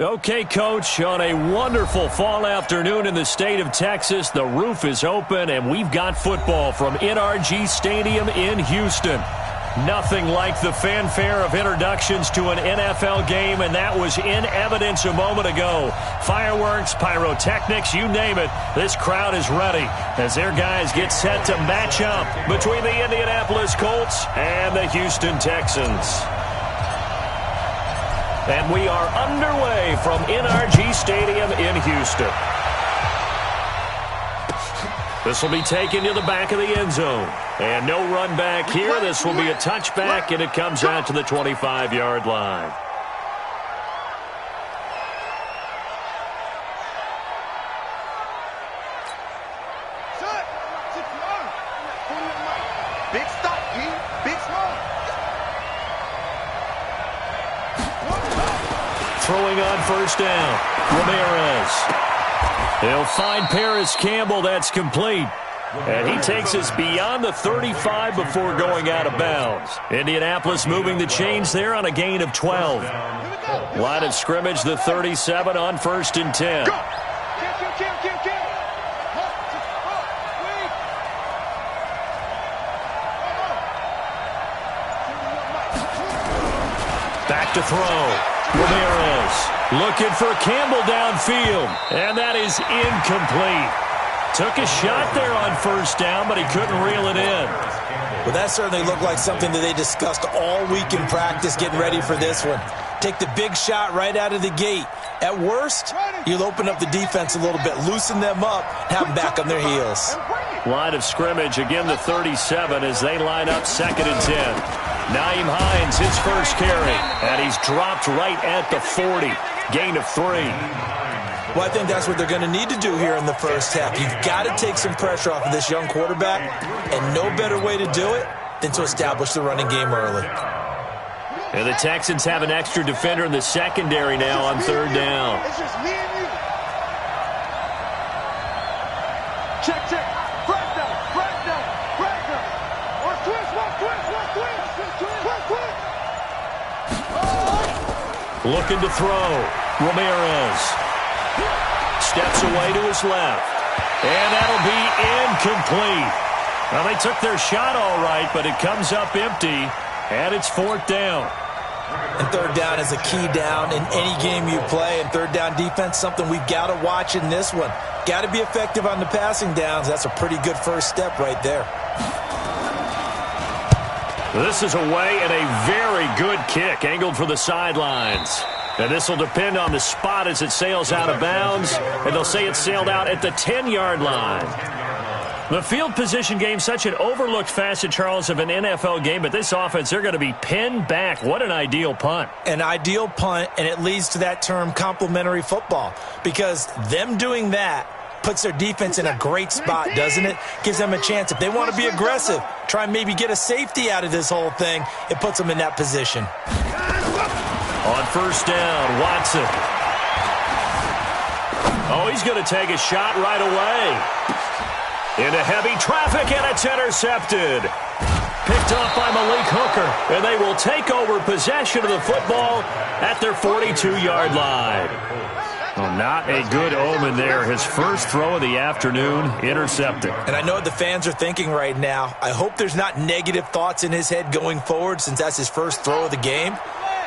Okay, Coach, on a wonderful fall afternoon in the state of Texas, the roof is open, and we've got football from NRG Stadium in Houston. Nothing like the fanfare of introductions to an NFL game, and that was in evidence a moment ago. Fireworks, pyrotechnics, you name it, this crowd is ready as their guys get set to match up between the Indianapolis Colts and the Houston Texans. And we are underway from NRG Stadium in Houston. This will be taken to the back of the end zone. And no run back here. This will be a touchback, and it comes out to the 25-yard line. Big stop, big small. Throwing on first down, Ramirez. He'll find Paris Campbell. That's complete. And he takes us beyond the 35 before going out of bounds. Indianapolis moving the chains there on a gain of 12. Line of scrimmage, the 37 on 1st and 10. Back to throw. Ramirez looking for Campbell downfield, and that is incomplete. Took a shot there on first down, but he couldn't reel it in. Well, that certainly looked like something that they discussed all week in practice, getting ready for this one. Take the big shot right out of the gate. At worst, you'll open up the defense a little bit, loosen them up, have them back on their heels. Line of scrimmage, again the 37 as they line up 2nd and 10. Nyheim Hines, his first carry, and he's dropped right at the 40. Gain of 3. Well, I think that's what they're going to need to do here in the first half. You've got to take some pressure off of this young quarterback, and no better way to do it than to establish the running game early. And the Texans have an extra defender in the secondary now on 3rd down. It's just me and you. Check, check. Flag down. One twist. Looking to throw. Ramirez steps away to his left. And that'll be incomplete. Well, they took their shot all right, but it comes up empty, and it's 4th down. And 3rd down is a key down in any game you play. And 3rd down defense, something we've got to watch in this one. Got to be effective on the passing downs. That's a pretty good first step right there. This is away and a very good kick, angled for the sidelines. And this will depend on the spot as it sails out of bounds. And they'll say it sailed out at the 10-yard line. The field position game, such an overlooked facet, Charles, of an NFL game. But this offense, they're going to be pinned back. What an ideal punt. An ideal punt, and it leads to that term complementary football. Because them doing that puts their defense in a great spot, doesn't it? Gives them a chance. If they want to be aggressive, try and maybe get a safety out of this whole thing, it puts them in that position. On first down, Watson. Oh, he's going to take a shot right away. Into heavy traffic, and it's intercepted. Picked off by Malik Hooker, and they will take over possession of the football at their 42-yard line. Well, not a good omen there. His first throw of the afternoon, intercepted. And I know what the fans are thinking right now. I hope there's not negative thoughts in his head going forward since that's his first throw of the game.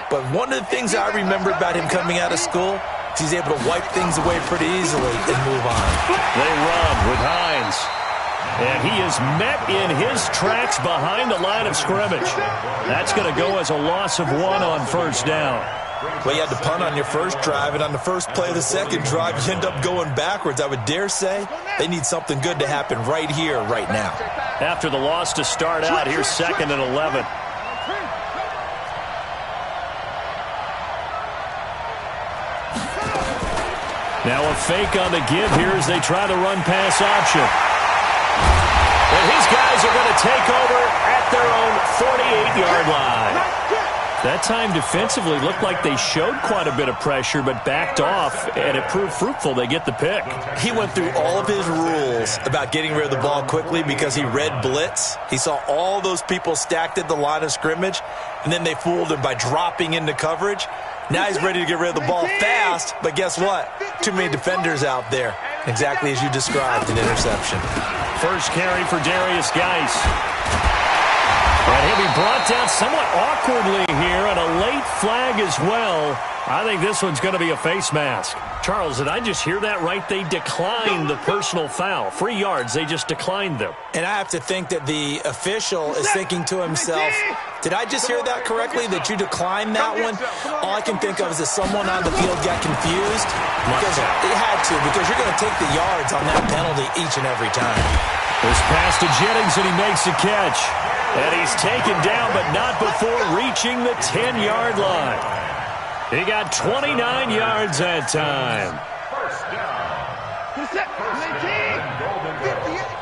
But one of the things I remember about him coming out of school is he's able to wipe things away pretty easily and move on. They run with Hines. And he is met in his tracks behind the line of scrimmage. That's going to go as a loss of 1 on first down. Well, you had to punt on your first drive, and on the first play of the second drive, you end up going backwards. I would dare say they need something good to happen right here, right now. After the loss to start out, here's 2nd and 11. Now a fake on the give here as they try to run pass option. And his guys are going to take over at their own 48-yard line. That time defensively looked like they showed quite a bit of pressure but backed off, and it proved fruitful. They get the pick. He went through all of his rules about getting rid of the ball quickly because he read blitz. He saw all those people stacked at the line of scrimmage, and then they fooled him by dropping into coverage. Now he's ready to get rid of the ball fast, but guess what? Too many defenders out there. Exactly as you described, an interception. First carry for Darius Geis. And he'll be brought down somewhat awkwardly here, and a late flag as well. I think this one's going to be a face mask. Charles, did I just hear that right? They declined the personal foul. 3 yards, they just declined them. And I have to think that the official is thinking to himself, did I just hear that correctly, that you declined that one? All I can think of is that someone on the field got confused. Because it had to, because you're going to take the yards on that penalty each and every time. This pass to Jennings, and he makes a catch. And he's taken down, but not before reaching the 10-yard line. He got 29 yards that time. First down. 58.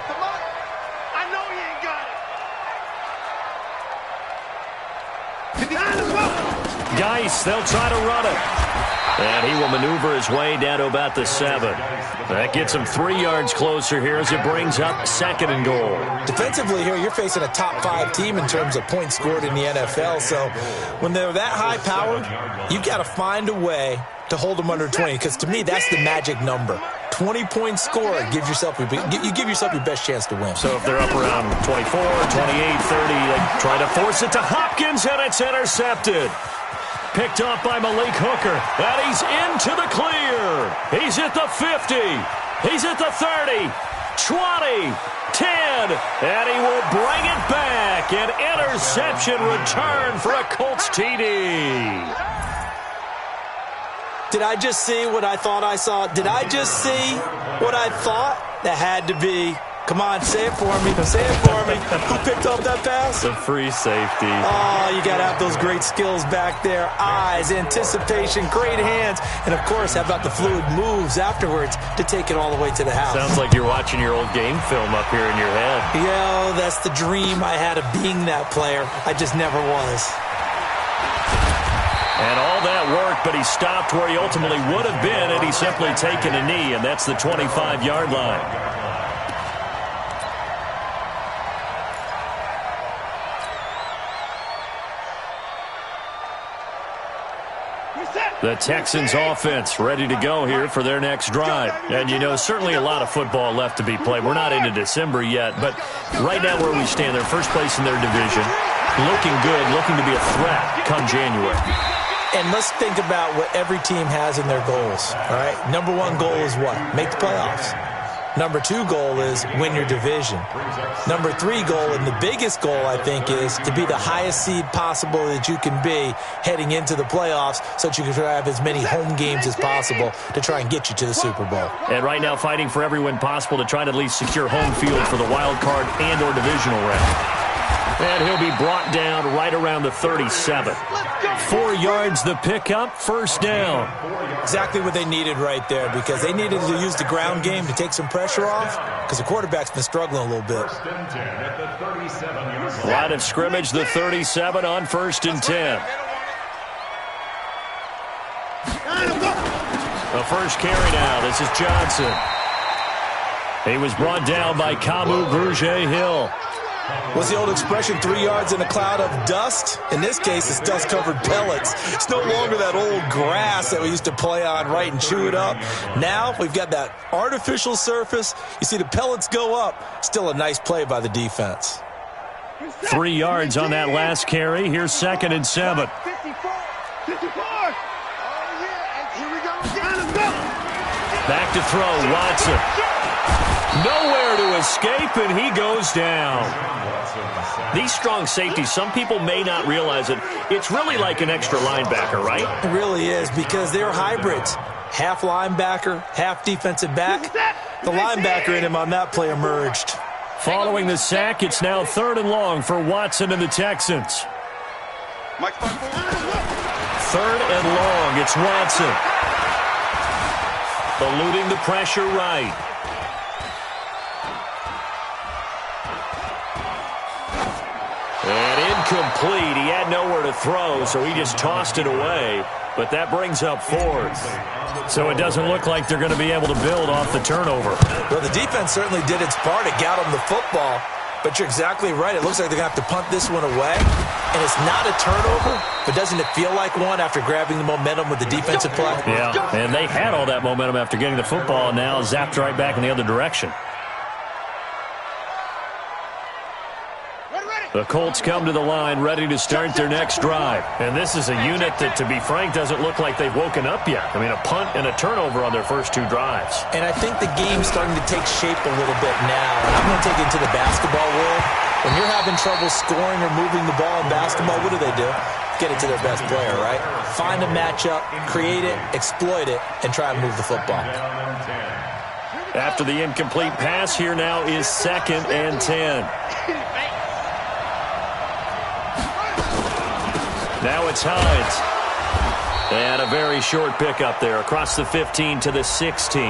Come on. I know you ain't got it. Geis, they'll try to run it. And he will maneuver his way down to about the 7. That gets him 3 yards closer here as it brings up 2nd and goal. Defensively here, you're facing a top-5 team in terms of points scored in the NFL. So when they're that high-powered, you've got to find a way to hold them under 20. Because to me, that's the magic number. 20 points scored, you give yourself your best chance to win. So if they're up around 24, 28, 30, they try to force it to Hopkins, and it's intercepted. Picked off by Malik Hooker, and he's into the clear. He's at the 50. He's at the 30, 20, 10, and he will bring it back. An interception return for a Colts TD. Did I just see what I thought I saw? Did I just see what I thought? That had to be. Come on, say it for me. Say it for me. Who picked up that pass? The free safety. Oh, you got to have those great skills back there. Eyes, anticipation, great hands. And, of course, how about the fluid moves afterwards to take it all the way to the house? Sounds like you're watching your old game film up here in your head. Yo, that's the dream I had of being that player. I just never was. And all that worked, but he stopped where he ultimately would have been had he simply taken a knee, and that's the 25-yard line. The Texans offense ready to go here for their next drive. And, you know, certainly a lot of football left to be played. We're not into December yet, but right now where we stand, they're first place in their division. Looking good, looking to be a threat come January. And let's think about what every team has in their goals, all right? Number 1 goal is what? Make the playoffs. Number 2 goal is win your division. Number 3 goal, and the biggest goal, I think, is to be the highest seed possible that you can be heading into the playoffs so that you can have as many home games as possible to try and get you to the Super Bowl. And right now fighting for every win possible to try to at least secure home field for the wild card and or divisional round. And he'll be brought down right around the 37. 4 yards the pickup, first down. Exactly what they needed right there, because they needed to use the ground game to take some pressure off, because the quarterback's been struggling a little bit. Line of scrimmage, the 37 on 1st and 10. The first carry now, this is Johnson. He was brought down by Kamu Grugier-Hill. What's the old expression, 3 yards in a cloud of dust? In this case, it's dust-covered pellets. It's no longer that old grass that we used to play on, right, and chew it up. Now we've got that artificial surface. You see the pellets go up. Still a nice play by the defense. 3 yards on that last carry. Here's 2nd and 7. 54. Oh, yeah, and here we go again. Back to throw, Watson. Nowhere to escape, and he goes down. These strong safeties, some people may not realize it. It's really like an extra linebacker, right? It really is, because they're hybrids. Half linebacker, half defensive back. The linebacker in him on that play emerged. Following the sack, it's now 3rd and long for Watson and the Texans. 3rd and long, it's Watson. Eluding the pressure right. And incomplete. He had nowhere to throw, so he just tossed it away. But that brings up 4th. So it doesn't look like they're going to be able to build off the turnover. Well, the defense certainly did its part. It got them the football. But you're exactly right. It looks like they're going to have to punt this one away. And it's not a turnover, but doesn't it feel like one after grabbing the momentum with the defensive play? Yeah, and they had all that momentum after getting the football, and now zapped right back in the other direction. The Colts come to the line ready to start their next drive. And this is a unit that, to be frank, doesn't look like they've woken up yet. I mean, a punt and a turnover on their first two drives. And I think the game's starting to take shape a little bit now. And I'm going to take it into the basketball world. When you're having trouble scoring or moving the ball in basketball, what do? Get it to their best player, right? Find a matchup, create it, exploit it, and try and move the football. After the incomplete pass, here now is 2nd and 10. Now it's Hines. And a very short pickup there across the 15 to the 16.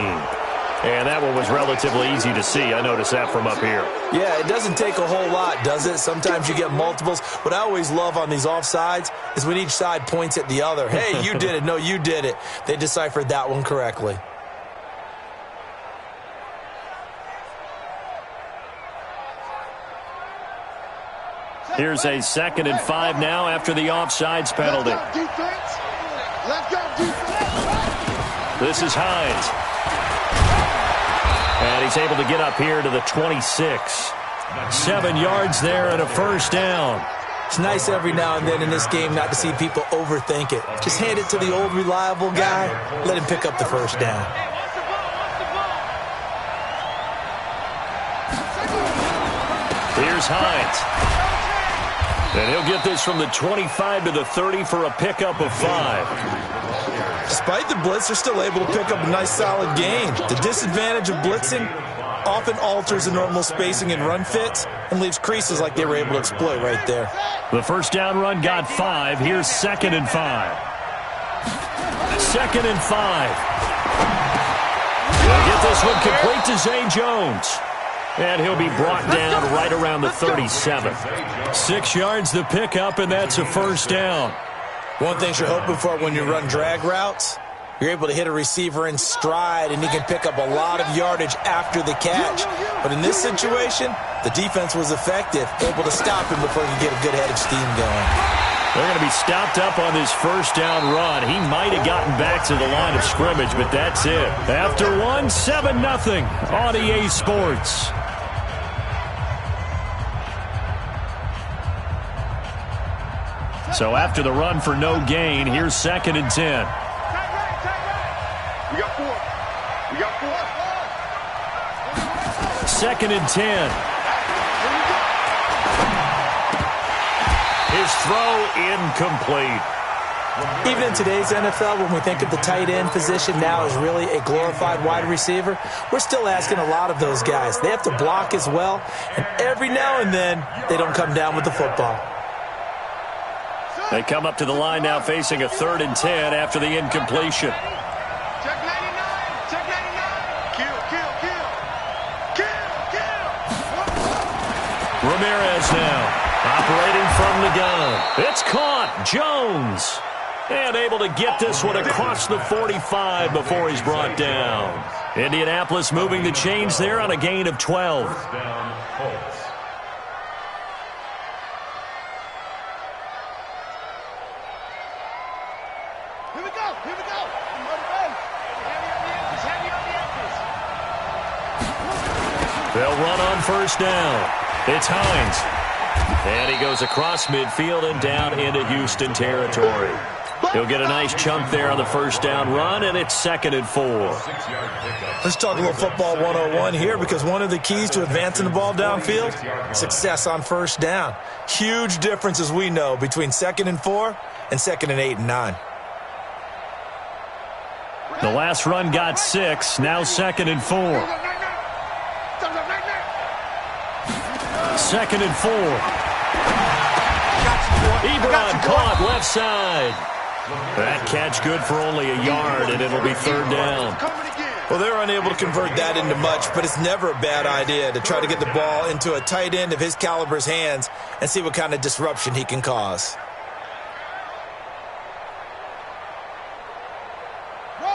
And that one was relatively easy to see. I noticed that from up here. Yeah, it doesn't take a whole lot, does it? Sometimes you get multiples. What I always love on these offsides is when each side points at the other. Hey, you did it. No, you did it. They deciphered that one correctly. Here's a 2nd and 5 now after the offsides penalty. Let's go, defense. This is Hines. And he's able to get up here to the 26. 7 yards there and a first down. It's nice every now and then in this game not to see people overthink it. Just hand it to the old reliable guy. Let him pick up the first down. Here's Hines. And he'll get this from the 25 to the 30 for a pickup of 5. Despite the blitz, they're still able to pick up a nice solid gain. The disadvantage of blitzing often alters the normal spacing and run fits and leaves creases like they were able to exploit right there. The first down run got 5. Here's 2nd and 5. 2nd and 5. They'll get this one complete to Zay Jones. And he'll be brought down right around the 37. 6 yards the pickup, and that's a first down. One thing you're hoping for when you run drag routes, you're able to hit a receiver in stride, and he can pick up a lot of yardage after the catch. But in this situation, the defense was effective, able to stop him before he could get a good head of steam going. They're going to be stopped up on this first down run. He might have gotten back to the line of scrimmage, but that's it. After 7-0 on EA Sports. So after the run for no gain, here's 2nd and 10. We got 4. We got 4. 2nd and 10. His throw incomplete. Even in today's NFL, when we think of the tight end position now as really a glorified wide receiver, we're still asking a lot of those guys. They have to block as well, and every now and then, they don't come down with the football. They come up to the line now facing a 3rd and 10 after the incompletion. Check 99. Check 99. Kill. Ramirez now operating from the gun. It's caught. Jones. And able to get this one across the 45 before he's brought down. Indianapolis moving the chains there on a gain of 12. They'll run on first down. It's Hines. And he goes across midfield and down into Houston territory. He'll get a nice chunk there on the first down run, and it's 2nd and 4. Let's talk a little football 101 here, because one of the keys to advancing the ball downfield, success on first down. Huge difference, as we know, between 2nd and 4 and 2nd and 8 and 9. The last run got 6, now 2nd and 4. 2nd and 4. Ebron caught left side. That catch good for only a yard, and it'll be 3rd down. Well, they're unable to convert that into much, but it's never a bad idea to try to get the ball into a tight end of his caliber's hands and see what kind of disruption he can cause.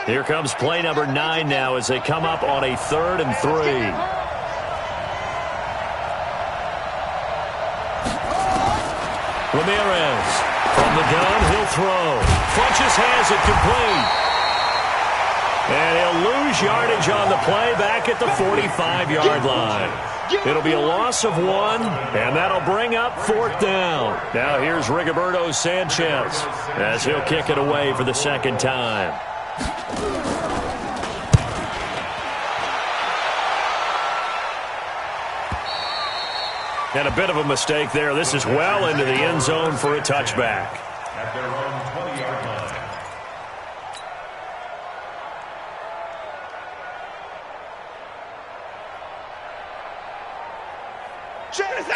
Here comes play number 9 now as they come up on a 3rd and 3. Ramirez from the gun, he'll throw. Funches has it complete. And he'll lose yardage on the play back at the 45-yard line. It'll be a loss of 1, and that'll bring up 4th down. Now here's Rigoberto Sanchez as he'll kick it away for the second time. And a bit of a mistake there. This is well into the end zone for a touchback. At their own 20-yard line.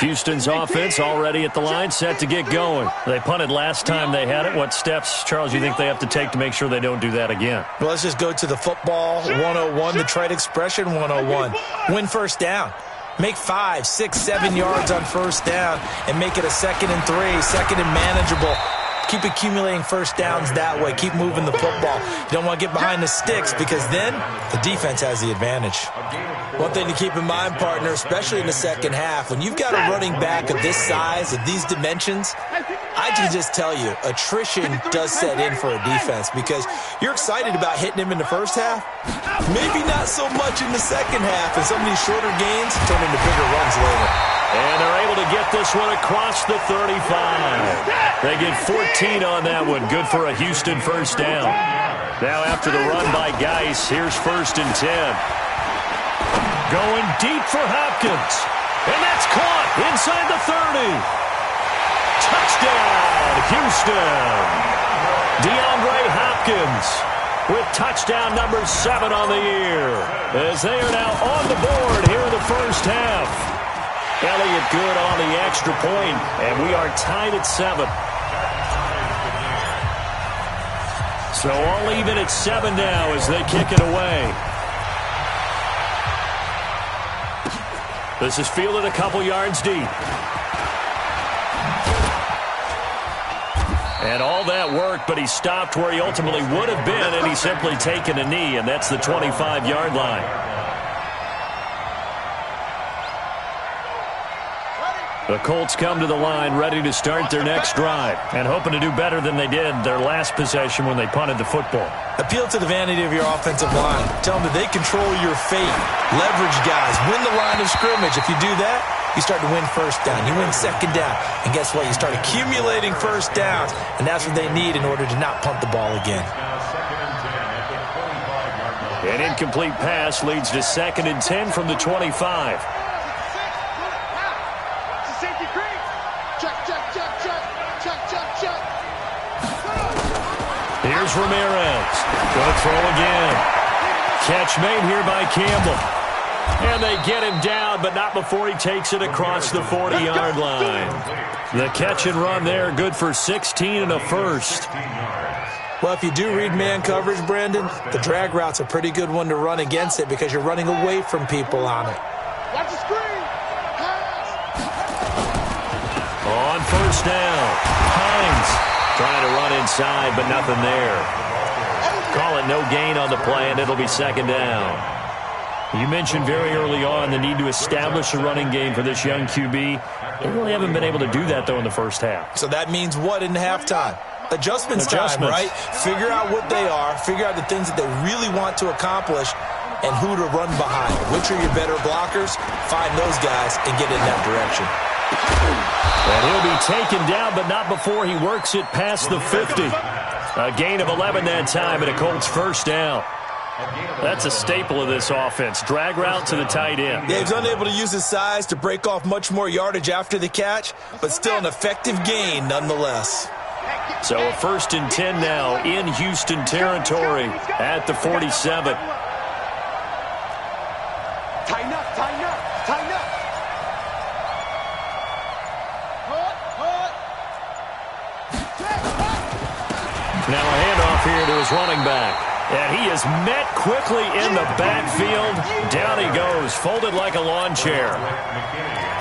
Houston's offense already at the line, set to get going. They punted last time they had it. What steps, Charles, you think they have to take to make sure they don't do that again? Well, let's just go to the football 101, the trade expression 101. Win first down. Make 5, 6, 7 yards on first down and make it a 2nd and 3, 2nd and manageable. Keep accumulating first downs that way. Keep moving the football. You don't want to get behind the sticks because then the defense has the advantage. One thing to keep in mind, partner, especially in the second half, when you've got a running back of this size, of these dimensions, I can just tell you, attrition does set in for a defense because you're excited about hitting him in the first half. Maybe not so much in the second half, and some of these shorter gains turn into bigger runs later. And they're able to get this one across the 35. They get 14 on that one. Good for a Houston first down. Now after the run by Geis, here's 1st and 10. Going deep for Hopkins. And that's caught inside the 30. Touchdown, Houston. DeAndre Hopkins with touchdown number 7 on the year, as they are now on the board here in the first half. Elliott good on the extra point, and we are tied at 7. So all even at 7 now as they kick it away. This is fielded a couple yards deep. And all that work, but he stopped where he ultimately would have been, and he's simply taken a knee, and that's the 25-yard line. The Colts come to the line ready to start their next drive and hoping to do better than they did their last possession when they punted the football. Appeal to the vanity of your offensive line. Tell them that they control your fate. Leverage guys. Win the line of scrimmage. If you do that, you start to win first down. You win second down. And guess what? You start accumulating first downs, and that's what they need in order to not punt the ball again. An incomplete pass leads to 2nd and 10 from the 25. Here's Ramirez. Going to throw again. Catch made here by Campbell. And they get him down, but not before he takes it across the 40-yard line. The catch and run there, good for 16 and a first. Well, if you do read man coverage, Brandon, the drag route's a pretty good one to run against it because you're running away from people on it. Watch the screen. On first down, Hines trying to run inside, but nothing there. Call it no gain on the play, and it'll be 2nd down. You mentioned very early on the need to establish a running game for this young QB. They really haven't been able to do that, though, in the first half. So that means what in halftime? Adjustments time, right? Figure out what they are, figure out the things that they really want to accomplish, and who to run behind. Which are your better blockers? Find those guys and get in that direction. And he'll be taken down, but not before he works it past the 50. A gain of 11 that time, and a Colts first down. That's a staple of this offense. Drag route to the tight end. Yeah, he's unable to use his size to break off much more yardage after the catch, but still an effective gain nonetheless. So a 1st and 10 now in Houston territory at the 47. Tighten up, tighten up, tighten up. Now a handoff here to his running back. And he is met quickly in the backfield. Down he goes, folded like a lawn chair.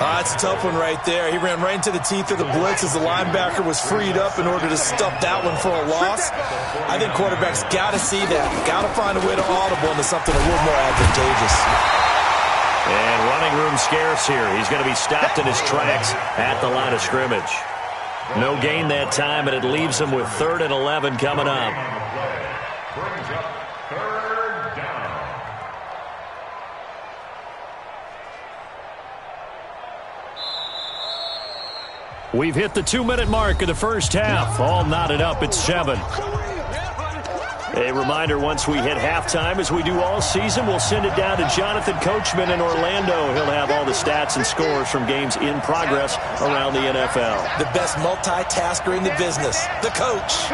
That's a tough one right there. He ran right into the teeth of the blitz as the linebacker was freed up in order to stuff that one for a loss. I think quarterbacks got to see that. Got to find a way to audible into something a little more advantageous. And running room scarce here. He's going to be stopped in his tracks at the line of scrimmage. No gain that time, and it leaves them with 3rd and 11 coming up. Brings up 3rd down. We've hit the 2-minute mark of the first half. All knotted up at 7. A reminder, once we hit halftime, as we do all season, we'll send it down to Jonathan Coachman in Orlando. He'll have all the stats and scores from games in progress around the NFL. The best multitasker in the business, the coach.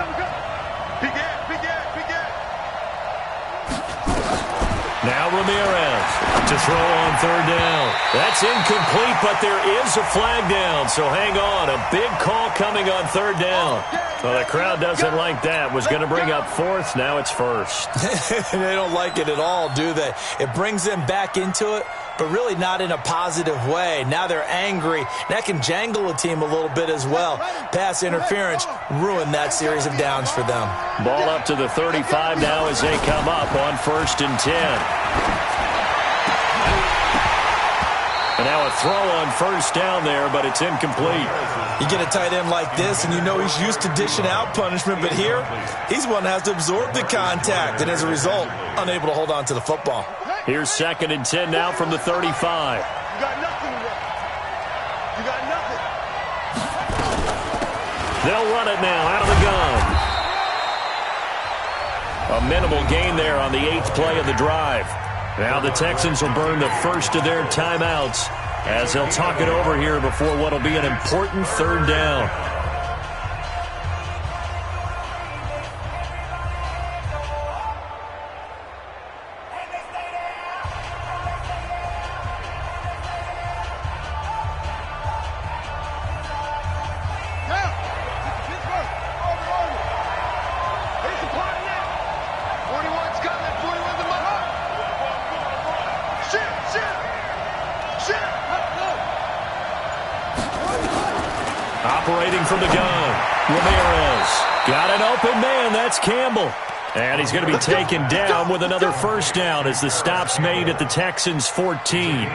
Now Ramirez to throw on 3rd down. That's incomplete, but there is a flag down, so hang on. A big call coming on 3rd down. Well, the crowd doesn't like that. Was going to bring up 4th. Now it's 1st. They don't like it at all, do they? It brings them back into it, but really not in a positive way. Now they're angry. That can jangle a team a little bit as well. Pass interference ruined that series of downs for them. Ball up to the 35 now as they come up on 1st and 10. And now a throw on 1st down there, but it's incomplete. You get a tight end like this, and you know he's used to dishing out punishment, but here, he's one that has to absorb the contact, and as a result, unable to hold on to the football. Here's 2nd and 10 now from the 35. You got nothing there. You got nothing. They'll run it now out of the gun. A minimal gain there on the 8th play of the drive. Now the Texans will burn the first of their timeouts as they'll talk it over here before what will be an important 3rd down. Operating from the gun, Ramirez. Got an open man, that's Campbell. And he's going to be taken down with another 1st down as the stop's made at the Texans' 14.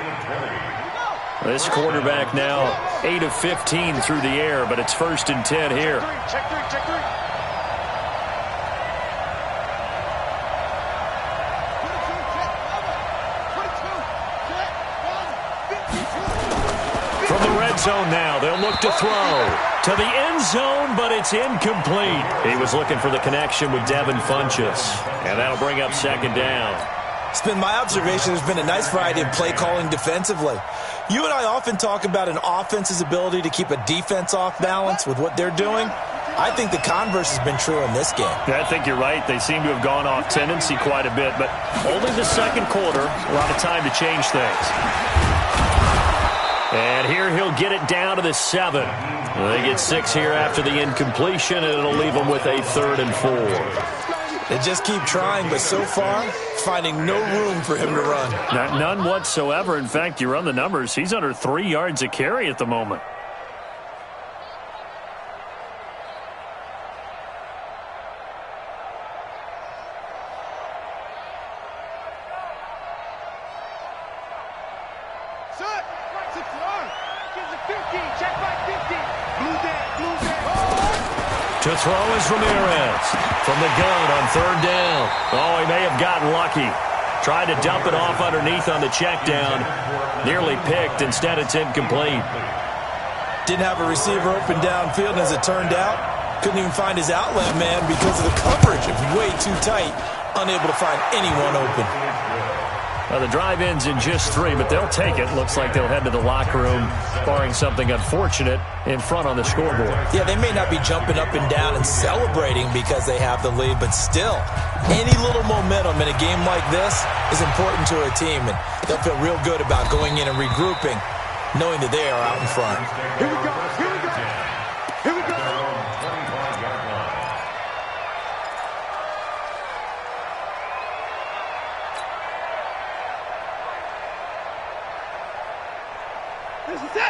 This quarterback now 8 of 15 through the air, but it's 1st and 10 here. Check three. From the red zone now, they'll look to throw to the end zone, but it's incomplete. He was looking for the connection with Devin Funchess, and that'll bring up 2nd down. It's been my observation there's been a nice variety of play calling defensively. You and I often talk about an offense's ability to keep a defense off balance with what they're doing. I think the converse has been true in this game. I think you're right. They seem to have gone off tendency quite a bit, but only the 2nd quarter, a lot of time to change things. And here he'll get it down to the 7. They get 6 here after the incompletion, and it'll leave them with a 3rd and 4. They just keep trying, but so far, finding no room for him to run. None whatsoever. In fact, you run the numbers. He's under 3 yards a carry at the moment. To throw is Ramirez from the gun on 3rd down. Oh, he may have gotten lucky. Tried to dump it off underneath on the check down. Nearly picked. Instead, it's incomplete. Didn't have a receiver open downfield, and as it turned out, couldn't even find his outlet man because of the coverage. It was way too tight. Unable to find anyone open. Well, the drive ends in just 3, but they'll take it. Looks like they'll head to the locker room, barring something unfortunate in front on the scoreboard. Yeah, they may not be jumping up and down and celebrating because they have the lead, but still, any little momentum in a game like this is important to a team, and they'll feel real good about going in and regrouping, knowing that they are out in front. Here we go. Here we go. Here we go.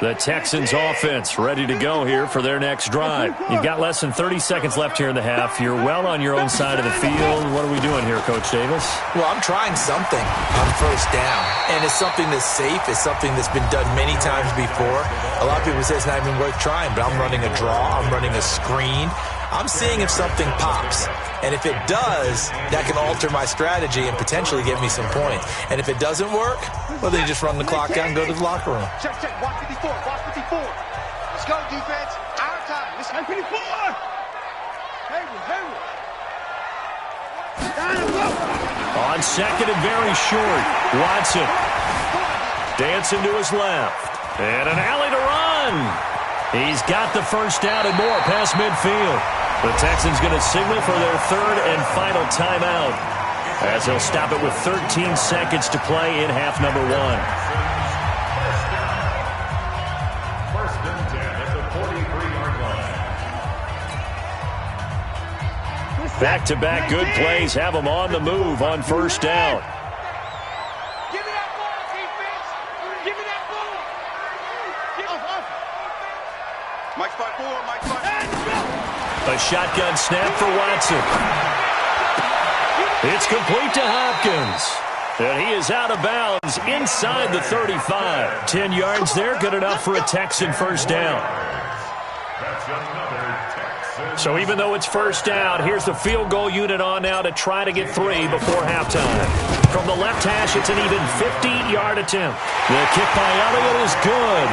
The Texans offense ready to go here for their next drive. You've got less than 30 seconds left here in the half. You're well on your own side of the field. What are we doing here, Coach Davis? Well, I'm trying something on first down, and it's something that's safe. It's something that's been done many times before. A lot of people say it's not even worth trying, but I'm running a draw. I'm running a screen. I'm seeing if something pops. And if it does, that can alter my strategy and potentially get me some points. And if it doesn't work, well, then you just run the clock out and go to the locker room. Check, check. Watch 54. Watch 54. Let's go, defense. Our time. Let's go, 54. Hayward. On second and very short, Watson dancing to his left. And an alley to run. He's got the first down and more past midfield. The Texans going to signal for their third and final timeout as they'll stop it with 13 seconds to play in half number 1. First and 10 at the 43-yard line. Back-to-back good plays have them on the move on first down. Give me that ball, defense. Give me that ball. Mike's 5-4. Mike's 5-4. A shotgun snap for Watson. It's complete to Hopkins. And he is out of bounds inside the 35. 10 yards there, good enough for a Texan first down. That's another Texan. So even though it's first down, here's the field goal unit on now to try to get 3 before halftime. From the left hash, it's an even 50-yard attempt. The kick by Elliott is good.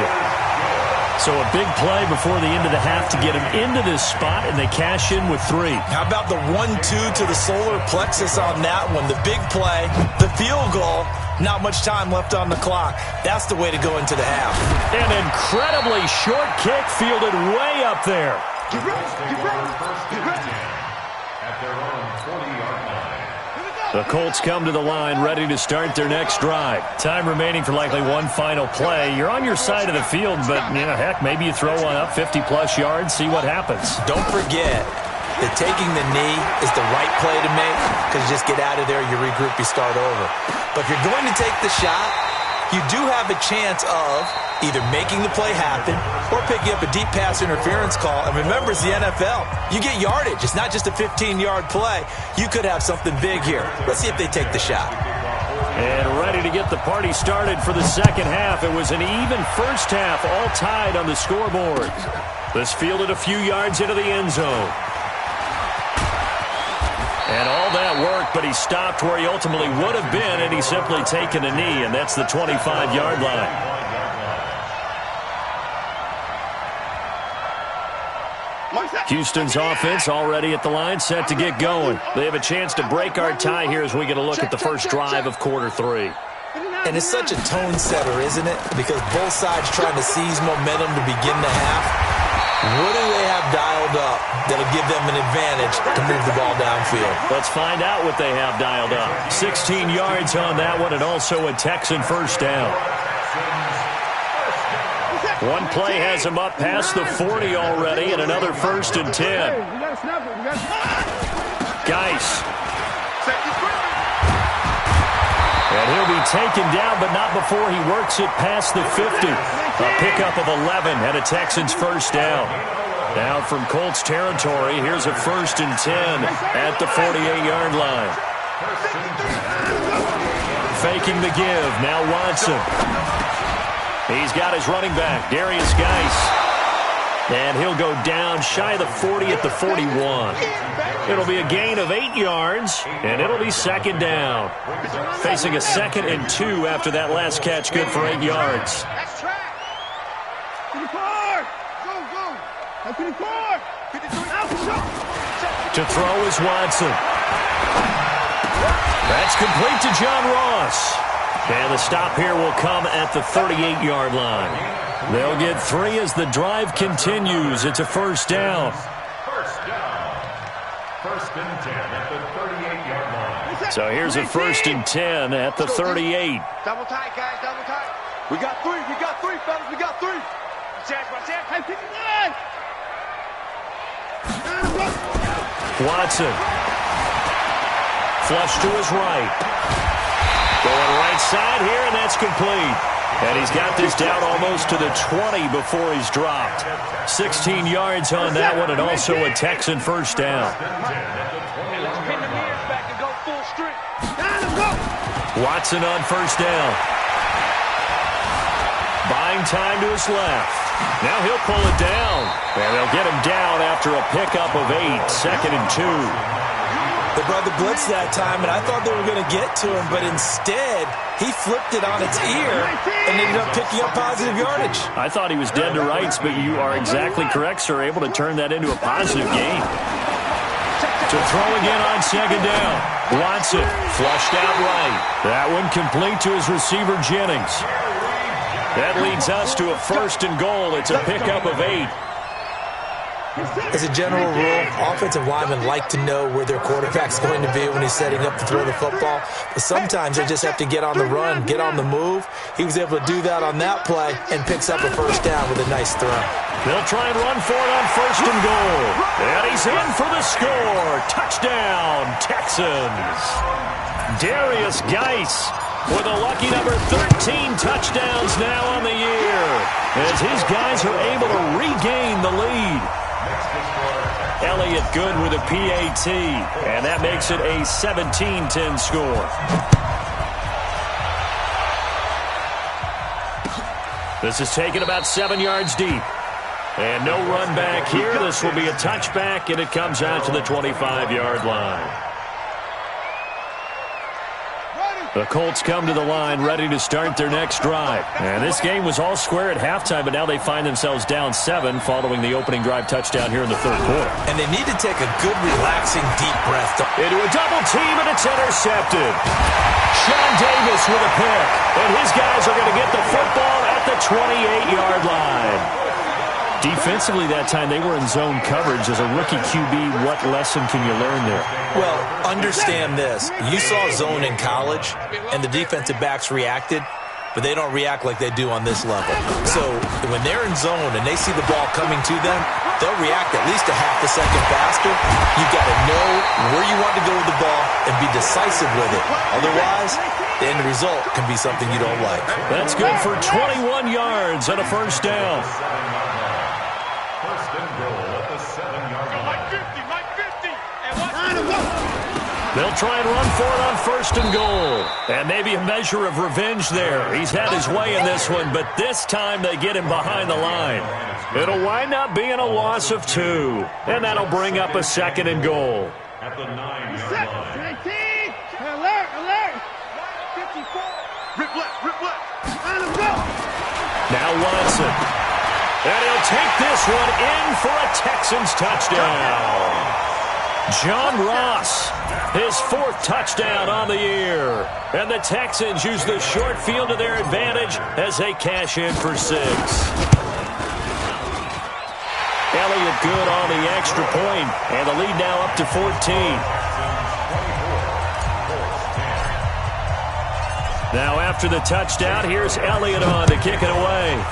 So a big play before the end of the half to get him into this spot, and they cash in with 3. How about the 1-2 to the solar plexus on that one? The big play, the field goal, not much time left on the clock. That's the way to go into the half. An incredibly short kick fielded way up there. Get ready. At their own 40-yard line. The Colts come to the line ready to start their next drive. Time remaining for likely one final play. You're on your side of the field, but, heck, maybe you throw one up 50-plus yards, see what happens. Don't forget that taking the knee is the right play to make because you just get out of there, you regroup, you start over. But if you're going to take the shot, you do have a chance of either making the play happen or picking up a deep pass interference call. And remember, it's the NFL. You get yardage. It's not just a 15-yard play. You could have something big here. Let's see if they take the shot. And ready to get the party started for the second half. It was an even first half, all tied on the scoreboard. This fielded a few yards into the end zone. And all that worked, but he stopped where he ultimately would have been, and he's simply taken a knee, and that's the 25-yard line. Houston's offense already at the line, set to get going. They have a chance to break our tie here as we get a look at the first drive of quarter 3. And it's such a tone setter, isn't it? Because both sides trying to seize momentum to begin the half. What do they have dialed up that'll give them an advantage to move the ball downfield? Let's find out what they have dialed up. 16 yards on that one, and also a Texan first down. One play has him up past the 40 already, and another first and 10. Geis. And he'll be taken down, but not before he works it past the 50. A pickup of 11 and a Texans first down. Now from Colts territory, here's a first and 10 at the 48-yard line. Faking the give, now Watson. He's got his running back, Darius Geis. And he'll go down shy of the 40 at the 41. It'll be a gain of 8 yards, and it'll be second down. Facing a 2nd and 2 after that last catch, good for 8 yards. That's track. 54. Go. 54. 53. To throw is Watson. That's complete to John Ross. And the stop here will come at the 38-yard line. They'll get 3 as the drive continues. It's a first down. First down. First and 10 at the 38-yard line. So here's a first and 10 at the 38. Double tight, guys. Double tight. We got 3. We got 3, fellas. We got 3. Hey, 59. Watson. Flush to his right. Going right side here, and that's complete. And he's got this down almost to the 20 before he's dropped. 16 yards on that one, and also a Texan first down. Watson on first down. Buying time to his left. Now he'll pull it down. And they'll get him down after a pickup of 8, 2nd and 2. They brought the blitz that time, and I thought they were going to get to him, but instead, he flipped it on its ear and ended up picking up positive yardage. I thought he was dead to rights, but you are exactly correct, sir, able to turn that into a positive gain. To throw again on 2nd down. Watson flushed out right. That one complete to his receiver, Jennings. That leads us to a 1st and goal. It's a pickup of 8. As a general rule, offensive linemen like to know where their quarterback's going to be when he's setting up to throw the football. But sometimes they just have to get on the run, get on the move. He was able to do that on that play and picks up a first down with a nice throw. They'll try and run for it on 1st and goal. And he's in for the score. Touchdown, Texans. Darius Geis with a lucky number 13 touchdowns now on the year, as his guys are able to regain the lead. Elliott good with a PAT, and that makes it a 17-10 score. This is taken about 7 yards deep. And no run back here. This will be a touchback, and it comes out to the 25-yard line. The Colts come to the line ready to start their next drive. And this game was all square at halftime, but now they find themselves down 7 following the opening drive touchdown here in the 3rd quarter. And they need to take a good, relaxing, deep breath. Into a double team, and it's intercepted. Sean Davis with a pick. And his guys are going to get the football at the 28-yard line. Defensively that time, they were in zone coverage. As a rookie QB, what lesson can you learn there? Well, understand this. You saw zone in college, and the defensive backs reacted, but they don't react like they do on this level. So when they're in zone and they see the ball coming to them, they'll react at least a half a second faster. You've got to know where you want to go with the ball and be decisive with it. Otherwise, the end result can be something you don't like. That's good for 21 yards and a first down. They'll try and run for it on 1st and goal. And maybe a measure of revenge there. He's had his way in this one, but this time they get him behind the line. It'll wind up being a loss of 2. And that'll bring up a 2nd and goal. At the 9-yard line. Alert, alert. 54. Rip left, rip left. Let him go. Now Watson. And he'll take this one in for a Texans touchdown. John Ross, his 4th touchdown on the year. And the Texans use the short field to their advantage as they cash in for 6. Elliott good on the extra point, and the lead now up to 14. Now after the touchdown, here's Elliott on to kick it away.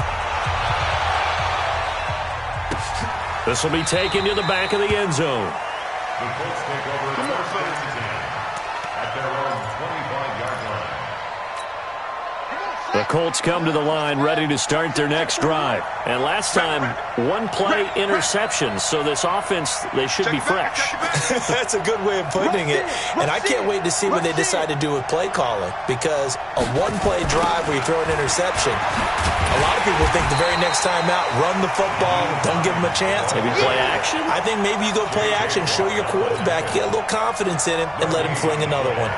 This will be taken to the back of the end zone. The Colts take over 1st and 10 at their own 25-yard line. The Colts come to the line ready to start their next drive. And last time, 1-play interception. So this offense, they should be fresh. That's a good way of putting it. And I can't wait to see what they decide to do with play calling. Because a 1-play drive where you throw an interception, a lot of people think the very next time out, run the football, don't give them a chance. Maybe play action? I think maybe you go play action, show your quarterback, get a little confidence in him, and let him fling another one.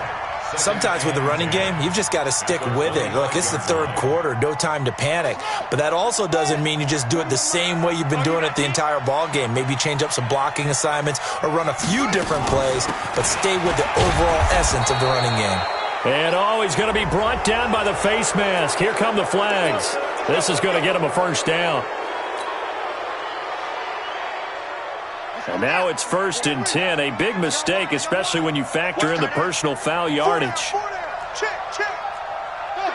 Sometimes with the running game, you've just got to stick with it. Look, it's the 3rd quarter, no time to panic. But that also doesn't mean you just do it the same way you've been doing it the entire ball game. Maybe change up some blocking assignments or run a few different plays, but stay with the overall essence of the running game. And he's going to be brought down by the face mask. Here come the flags. This is going to get him a first down. And now it's 1st and 10. A big mistake, especially when you factor in the personal foul yardage. Check, check. Go, go,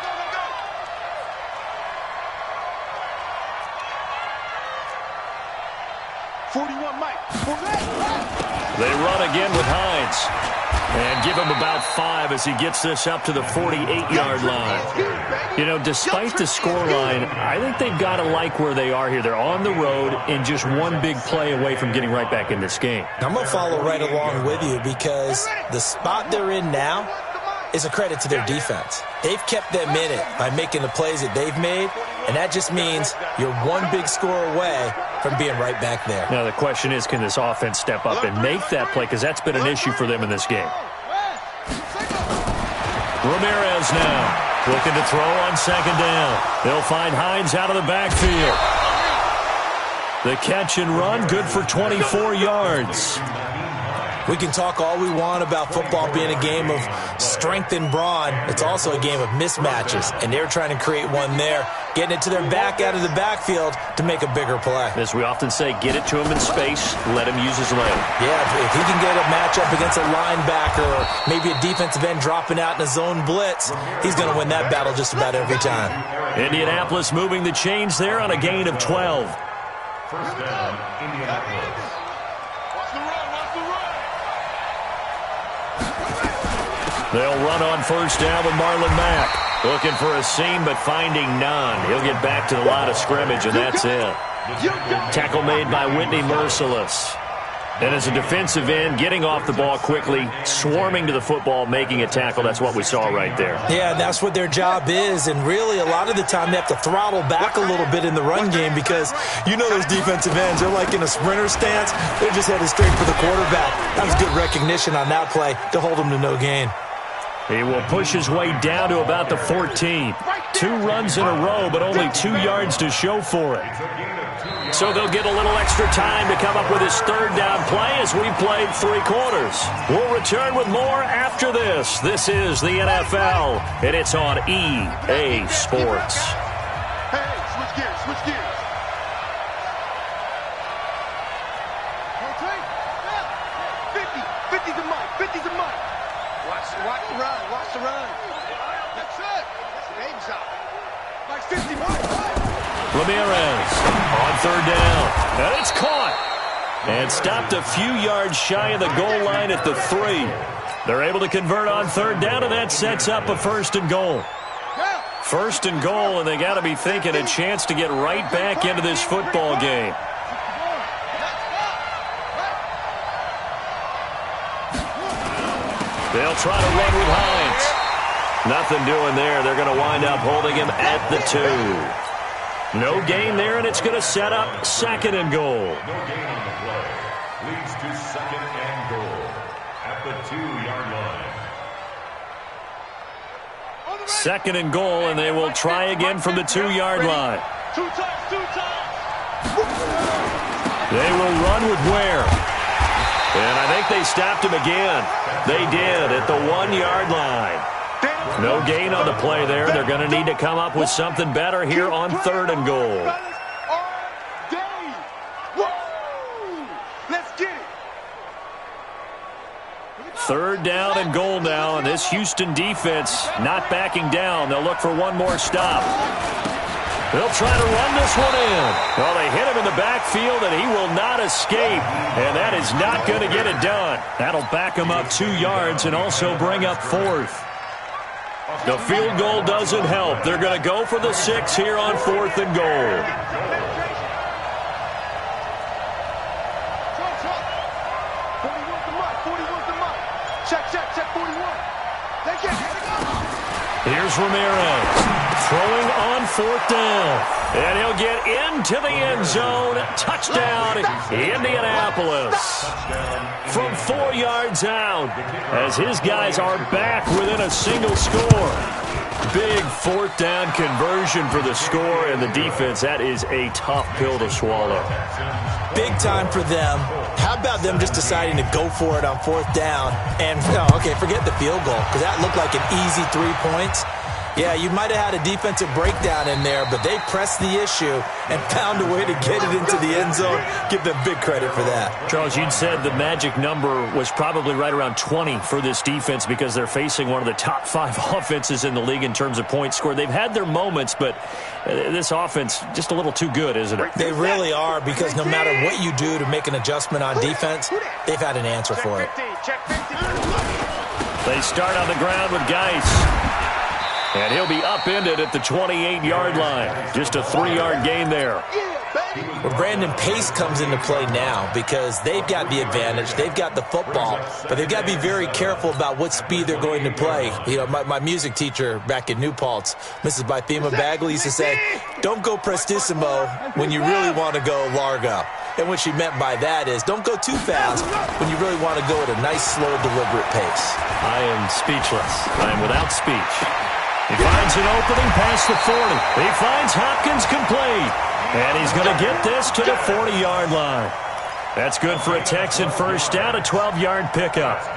go, go, go. 41, Mike. They run again with Hines. And give him about 5 as he gets this up to the 48-yard line. You know, despite the scoreline, I think they've got to like where they are here. They're on the road and just one big play away from getting right back in this game. I'm going to follow right along with you because the spot they're in now is a credit to their defense. They've kept them in it by making the plays that they've made, and that just means you're one big score away from being right back there. Now, the question is, can this offense step up and make that play? Because that's been an issue for them in this game. Ramirez now looking to throw on second down. They'll find Hines out of the backfield. The catch and run, good for 24 yards. We can talk all we want about football being a game of strength and brawn. It's also a game of mismatches, and they're trying to create one there, getting it to their back out of the backfield to make a bigger play. As we often say, get it to him in space, let him use his leg. Yeah, if he can get a matchup against a linebacker or maybe a defensive end dropping out in a zone blitz, he's going to win that battle just about every time. Indianapolis moving the chains there on a gain of 12. First down, Indianapolis. They'll run on first down with Marlon Mack. Looking for a seam, but finding none. He'll get back to the line of scrimmage, and that's it. Tackle made by Whitney Merciless. And as a defensive end, getting off the ball quickly, swarming to the football, making a tackle. That's what we saw right there. Yeah, that's what their job is. And really, a lot of the time, they have to throttle back a little bit in the run game because you know those defensive ends, they're like in a sprinter stance. They're just headed straight for the quarterback. That was good recognition on that play to hold them to no gain. He will push his way down to about the 14. 2 runs in a row, but only 2 yards to show for it. So they'll get a little extra time to come up with his third down play as we played 3 quarters. We'll return with more after this. This is the NFL, and it's on EA Sports. Hey, switch gears, switch gears. Okay, 50 to Mike, 50 to Mike. Watch the run, watch the run. That's it. Aim shot. Like 50, Ramirez on third down, and it's caught. And stopped a few yards shy of the goal line at the 3. They're able to convert on third down, and that sets up a first and goal. First and goal, and they got to be thinking a chance to get right back into this football game. They'll try to run with Hines. Nothing doing there. They're going to wind up holding him at the 2. No gain there, and it's going to set up second and goal. No gain on the play. Leads to second and goal at the 2-yard line. Second and goal, and they will try again from the 2-yard line. 2 times, 2 times. They will run with Ware. And I think they stopped him again. They did at the 1-yard line. No gain on the play there. They're going to need to come up with something better here on third and goal. Third down and goal now, and this Houston defense not backing down. They'll look for one more stop. They'll try to run this one in. Well, they hit him in the backfield, and he will not escape. And that is not going to get it done. That'll back him up 2 yards and also bring up fourth. The field goal doesn't help. They're going to go for the 6 here on fourth and goal. Check 41. Here's Ramirez throwing on fourth down. And he'll get into the end zone. Touchdown, Indianapolis. From 4 yards out as his guys are back within a single score. Big fourth down conversion for the score, and the defense, that is a tough pill to swallow. Big time for them. How about them just deciding to go for it on fourth down? And, okay, forget the field goal, because that looked like an easy 3 points. Yeah, you might have had a defensive breakdown in there, but they pressed the issue and found a way to get it into the end zone. Give them big credit for that. Charles, you'd said the magic number was probably right around 20 for this defense because they're facing one of the top 5 offenses in the league in terms of points scored. They've had their moments, but this offense just a little too good, isn't it? They really are, because no matter what you do to make an adjustment on defense, they've had an answer for it. They start on the ground with Geis. And he'll be upended at the 28-yard line. Just a 3-yard gain there. Well, Brandon, pace comes into play now because they've got the advantage. They've got the football, but they've got to be very careful about what speed they're going to play. You know, my music teacher back in New Paltz, Mrs. Bythema Bagley, used to say, don't go prestissimo when you really want to go largo. And what she meant by that is don't go too fast when you really want to go at a nice, slow, deliberate pace. I am speechless. I am without speech. He finds an opening past the 40. He finds Hopkins complete. And he's going to get this to the 40-yard line. That's good for a Texan first down, a 12-yard pickup. I'm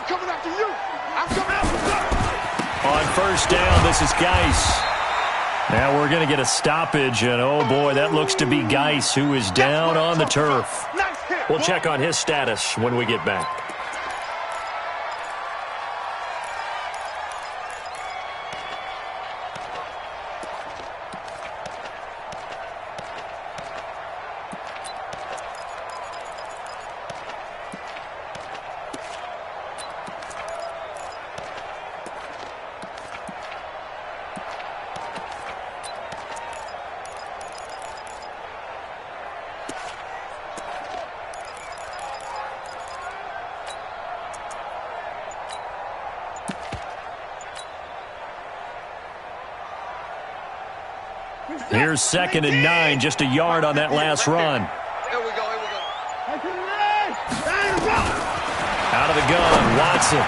coming after you. I'm coming after you. On first down, this is Geis. Now we're going to get a stoppage, and oh boy, that looks to be Geis, who is down on the turf. We'll check on his status when we get back. Here's 2nd and 9, just a yard on that last run. Here we go, here we go. Out of the gun, Watson.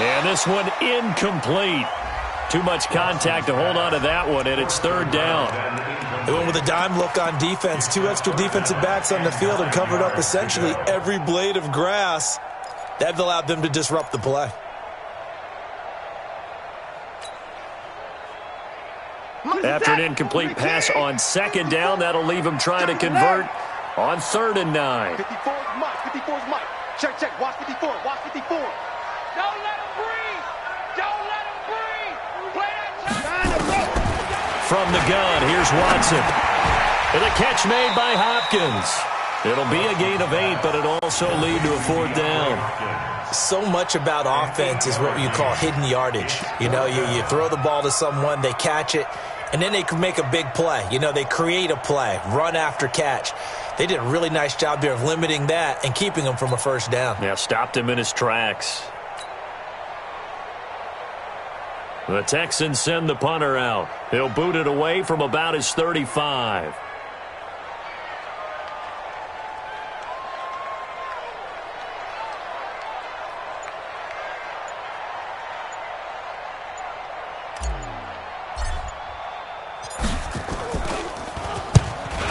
And this one incomplete. Too much contact to hold on to that one, and it's 3rd down. They went with a dime look on defense. 2 extra defensive backs on the field and covered up essentially every blade of grass. That allowed them to disrupt the play. After an incomplete pass on 2nd down, that'll leave him trying to convert on 3rd and 9. 54's Mike, 54's Mike. Check, check, watch 54, watch 54. Don't let him breathe. Don't let him breathe. Play that time. From the gun, here's Watson. And a catch made by Hopkins. It'll be a gain of 8, but it'll also lead to a 4th down. So much about offense is what you call hidden yardage. You know, you throw the ball to someone, they catch it, and then they can make a big play. You know, they create a play, run after catch. They did a really nice job there of limiting that and keeping him from a first down. Yeah, stopped him in his tracks. The Texans send the punter out. He'll boot it away from about his 35.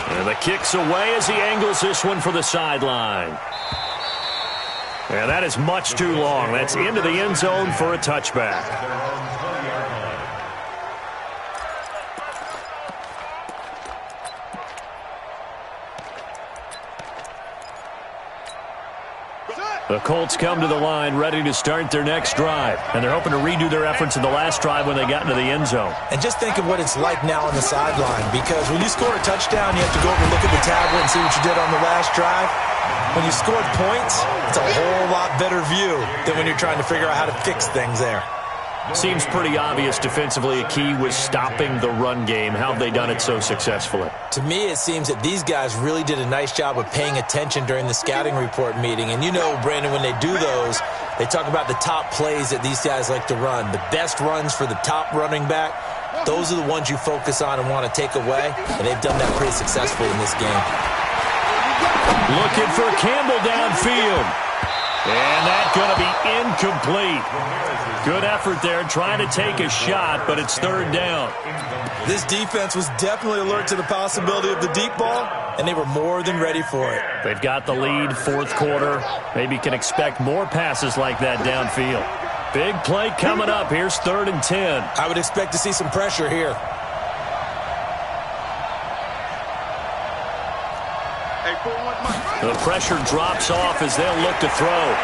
And the kick's away as he angles this one for the sideline. And that is much too long. That's into the end zone for a touchback. The Colts come to the line ready to start their next drive. And they're hoping to redo their efforts in the last drive when they got into the end zone. And just think of what it's like now on the sideline. Because when you score a touchdown, you have to go over and look at the tablet and see what you did on the last drive. When you scored points, it's a whole lot better view than when you're trying to figure out how to fix things there. Seems pretty obvious defensively a key was stopping the run game. How have they done it so successfully? To me, it seems that these guys really did a nice job of paying attention during the scouting report meeting. And you know, Brandon, when they do those, they talk about the top plays that these guys like to run. The best runs for the top running back, those are the ones you focus on and want to take away. And they've done that pretty successfully in this game. Looking for Campbell downfield. And that's going to be incomplete. Good effort there trying to take a shot, but it's 3rd down. This defense was definitely alert to the possibility of the deep ball, and they were more than ready for it. They've got the lead, 4th quarter. Maybe can expect more passes like that downfield. Big play coming up. Here's 3rd and 10. I would expect to see some pressure here. The pressure drops off as they'll look to throw.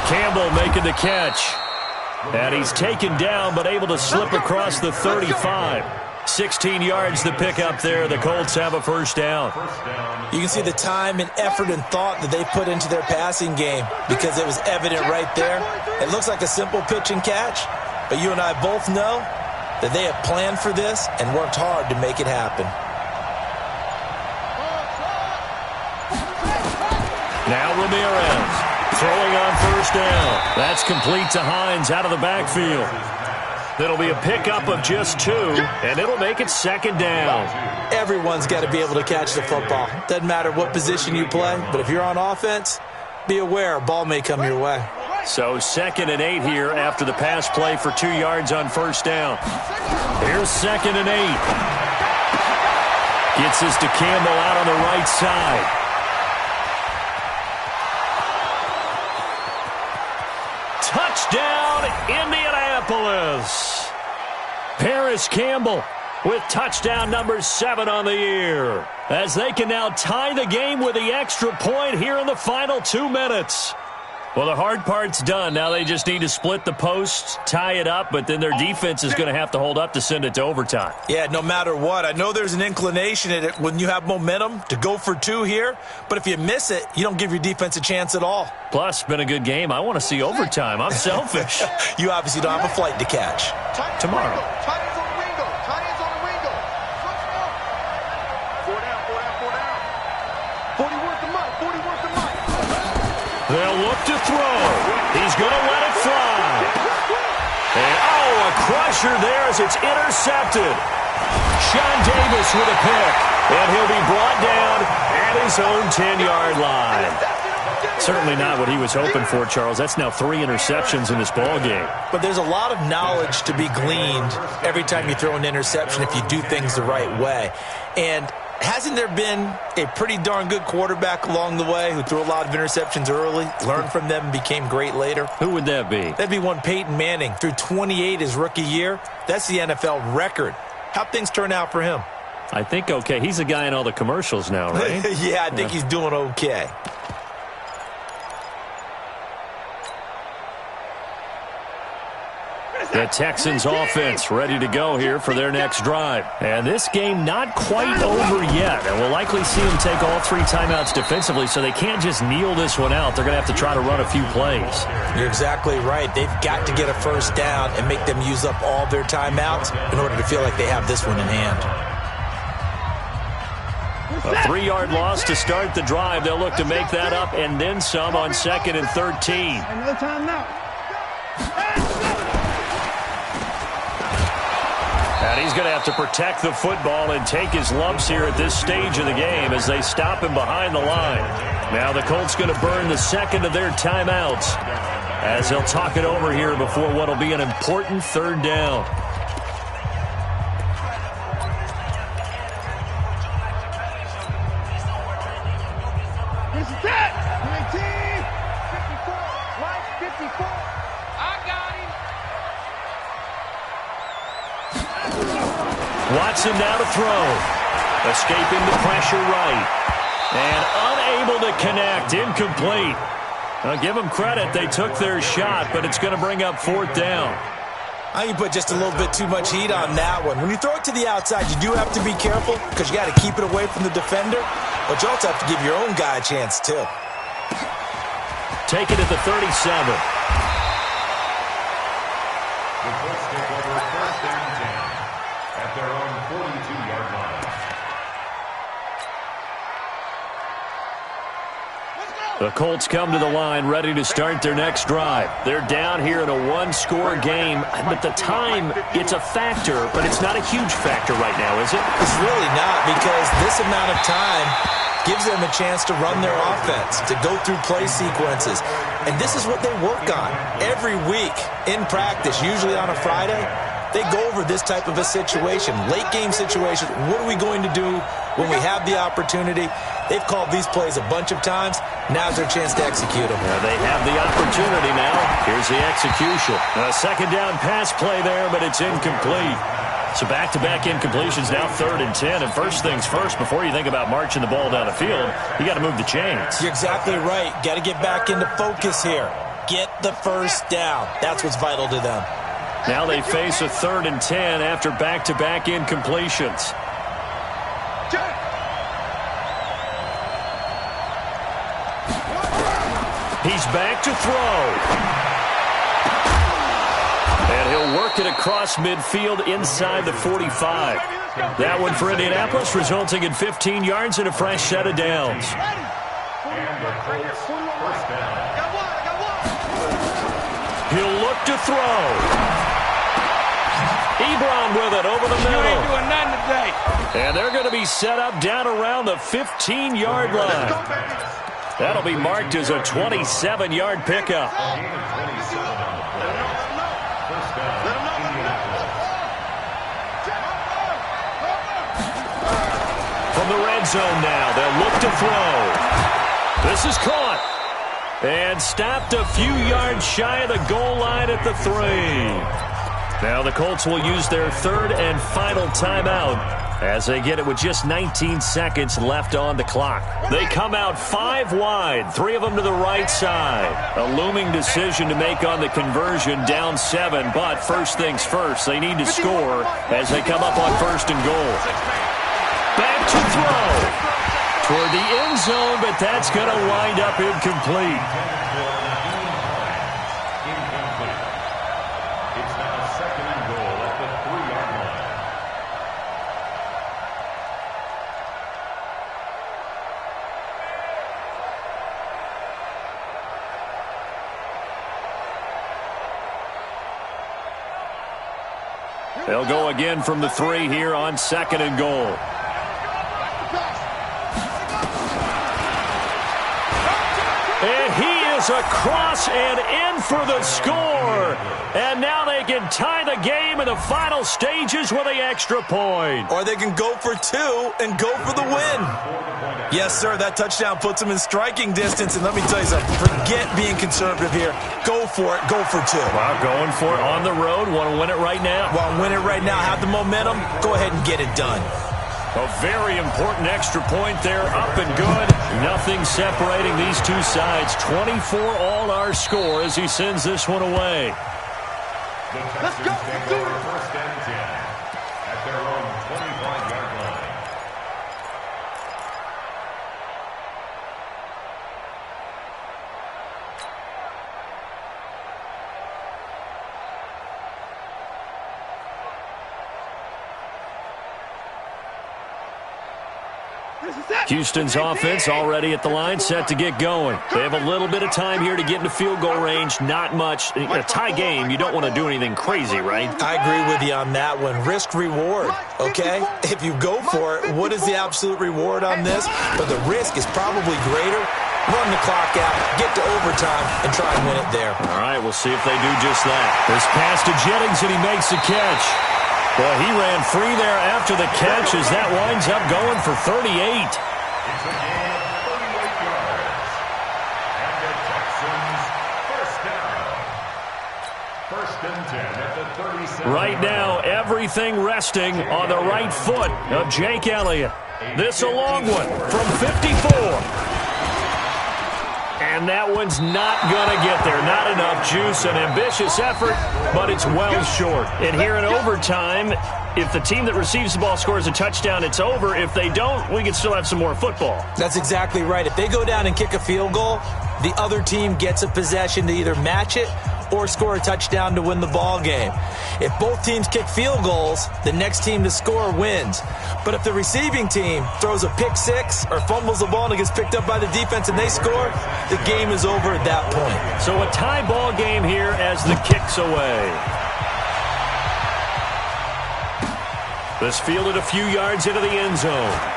Campbell making the catch. And he's taken down but able to slip across the 35. 16 yards to pick up there. The Colts have a first down. You can see the time and effort and thought that they put into their passing game because it was evident right there. It looks like a simple pitch and catch, but you and I both know that they have planned for this and worked hard to make it happen. Now Ramirez throwing on first down. That's complete to Hines out of the backfield. It'll be a pickup of just 2, and it'll make it second down. Everyone's got to be able to catch the football. Doesn't matter what position you play, but if you're on offense, be aware a ball may come your way. So 2nd and 8 here after the pass play for 2 yards on first down. Here's 2nd and 8. Gets this to Campbell out on the right side. Touchdown, Indianapolis. Paris Campbell with touchdown number 7 on the year, as they can now tie the game with the extra point here in the final 2 minutes. Well, the hard part's done. Now they just need to split the posts, tie it up, but then their defense is going to have to hold up to send it to overtime. Yeah, no matter what. I know there's an inclination in it when you have momentum to go for 2 here, but if you miss it, you don't give your defense a chance at all. Plus, been a good game. I want to see overtime. I'm selfish. You obviously don't have a flight to catch. Tomorrow. They'll look to throw. He's going to let it fly. And, a crusher there as it's intercepted. Sean Davis with a pick. And he'll be brought down at his own 10-yard line. Certainly not what he was hoping for, Charles. That's now 3 interceptions in this ball game. But there's a lot of knowledge to be gleaned every time you throw an interception if you do things the right way. And hasn't there been a pretty darn good quarterback along the way who threw a lot of interceptions early, learned from them, and became great later? Who would that be? That'd be one Peyton Manning. Threw 28 his rookie year. That's the NFL record. How'd things turn out for him? I think okay. He's a guy in all the commercials now, right? Yeah, I think he's doing okay. The Texans offense ready to go here for their next drive. And this game not quite over yet. And we'll likely see them take all 3 timeouts defensively, so they can't just kneel this one out. They're going to have to try to run a few plays. You're exactly right. They've got to get a first down and make them use up all their timeouts in order to feel like they have this one in hand. A 3-yard loss to start the drive. They'll look to make that up and then some on 2nd and 13. Another timeout. And he's going to have to protect the football and take his lumps here at this stage of the game as they stop him behind the line. Now the Colts going to burn the 2nd of their timeouts as they'll talk it over here before what will be an important 3rd down. This is that. 19, 54, line 54. I got him. Watson now to throw. Escaping the pressure right. And unable to connect. Incomplete. I'll give them credit. They took their shot, but it's going to bring up 4th down. I think you put just a little bit too much heat on that one. When you throw it to the outside, you do have to be careful because you got to keep it away from the defender, but you also have to give your own guy a chance too. Take it at the 37. The Colts take over 1st and 10 at their own 42-yard line. The Colts come to the line ready to start their next drive. They're down here in a 1-score game, but the time, it's a factor, but it's not a huge factor right now, is it? It's really not, because this amount of time gives them a chance to run their offense, to go through play sequences. And this is what they work on every week in practice, usually on a Friday. They go over this type of a situation, late game situation. What are we going to do when we have the opportunity? They've called these plays a bunch of times. Now's their chance to execute them. They have the opportunity now. Here's the execution. A 2nd down pass play there, but it's incomplete. So back-to-back incompletions, now 3rd and 10. And first things first, before you think about marching the ball down the field, you got to move the chains. You're exactly right. Got to get back into focus here. Get the first down. That's what's vital to them. Now they face a 3rd and 10 after back-to-back incompletions. He's back to throw. And he'll work it across midfield inside the 45. That one for Indianapolis, resulting in 15 yards and a fresh set of downs. He'll look to throw. Ebron with it over the middle. You ain't doing nothing today. And they're going to be set up down around the 15-yard line. That'll be marked as a 27-yard pickup. From the red zone now, they'll look to throw. This is caught. And stopped a few yards shy of the goal line at the 3. Now the Colts will use their 3rd and final timeout as they get it with just 19 seconds left on the clock. They come out 5 wide, 3 of them to the right side. A looming decision to make on the conversion, down 7, but first things first, they need to score as they come up on 1st and goal. Back to throw toward the end zone, but that's going to wind up incomplete. They'll go again from the 3 here on 2nd and goal. And he is across and in for the score. And now they can tie the game in the final stages with the extra point. Or they can go for 2 and go for the win. Yes, sir, that touchdown puts them in striking distance. And let me tell you something, forget being conservative here. Go for it, go for 2. Wow, going for it on the road. Want to win it right now. Want to win it right now, have the momentum, go ahead and get it done. A very important extra point there, up and good. Nothing separating these two sides. 24 all our score as he sends this one away. Let's go. Take over 1st and 10 at their own 25-yard line. Houston's offense already at the line, set to get going. They have a little bit of time here to get into field goal range, not much. In a tie game, you don't want to do anything crazy, right? I agree with you on that one. Risk-reward, okay? If you go for it, what is the absolute reward on this? But the risk is probably greater. Run the clock out, get to overtime, and try and win it there. All right, we'll see if they do just that. This pass to Jennings, and he makes the catch. Well, he ran free there after the catch as that winds up going for 38. It's a gain of 38 yards. And the Texans first down. 1st and 10 at the 37. Right now, everything resting on the right foot of Jake Elliott. This a long one from 54. And that one's not going to get there. Not enough juice, an ambitious effort, but it's well short. And here in overtime, if the team that receives the ball scores a touchdown, it's over. If they don't, we can still have some more football. That's exactly right. If they go down and kick a field goal, the other team gets a possession to either match it or score a touchdown to win the ball game. If both teams kick field goals, the next team to score wins. But if the receiving team throws a pick 6 or fumbles the ball and it gets picked up by the defense and they score, the game is over at that point. So a tie ball game here as the kick's away. This fielded a few yards into the end zone.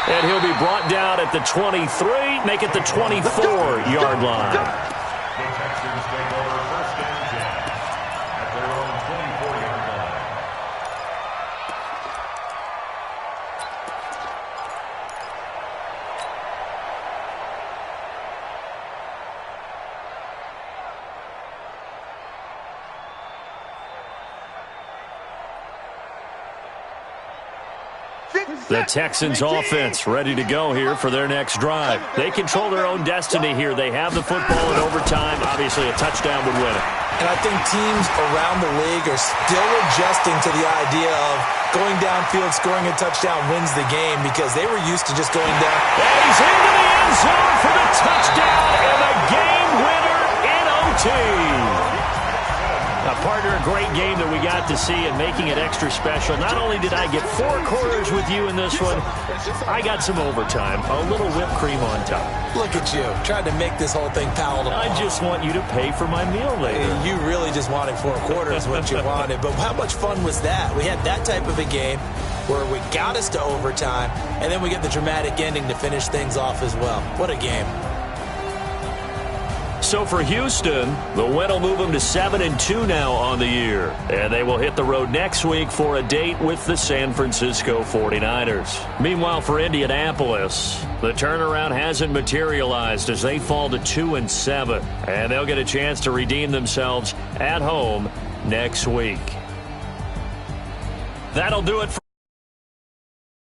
And he'll be brought down at the 23, make it the 24-yard line. The Texans take over 1st and 10 at their own 24-yard line. The Texans offense ready to go here for their next drive. They control their own destiny here. They have the football in overtime. Obviously, a touchdown would win it. And I think teams around the league are still adjusting to the idea of going downfield, scoring a touchdown wins the game because they were used to just going down. And he's into the end zone for the touchdown and the game winner in OT. Partner, a great game that we got to see and making it extra special. Not only did I get 4 quarters with you in this one, I got some overtime, a little whipped cream on top. Look at you, trying to make this whole thing palatable. I just want you to pay for my meal later. You really just wanted 4 quarters what you wanted, but how much fun was that? We had that type of a game where we got us to overtime, and then we get the dramatic ending to finish things off as well. What a game. So for Houston, the win will move them to 7-2 now on the year. And they will hit the road next week for a date with the San Francisco 49ers. Meanwhile, for Indianapolis, the turnaround hasn't materialized as they fall to 2-7. And they'll get a chance to redeem themselves at home next week. That'll do it for